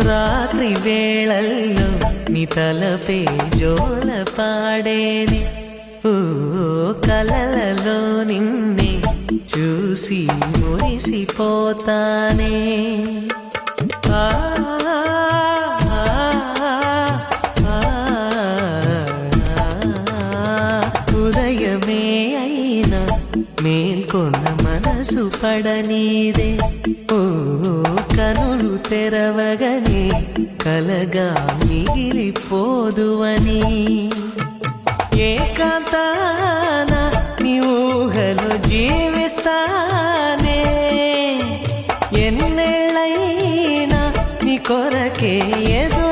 రాత్రి వేళల్లో నీ తలపే జోల పాడేనే. ఓ కలలలో నిన్నే చూసి మురిసిపోతానే. ఆ ఉదయమే అయినా మేల్కొన్న మనసు పడనీదే. ఓ కనులు తెరవగనే కలగా మిగిలిపోదువని. ఏకాంతాన నీ ఊహలో జీవిస్తానే. ఎన్నేళ్ళైనా నీ కొరకే ఎదురు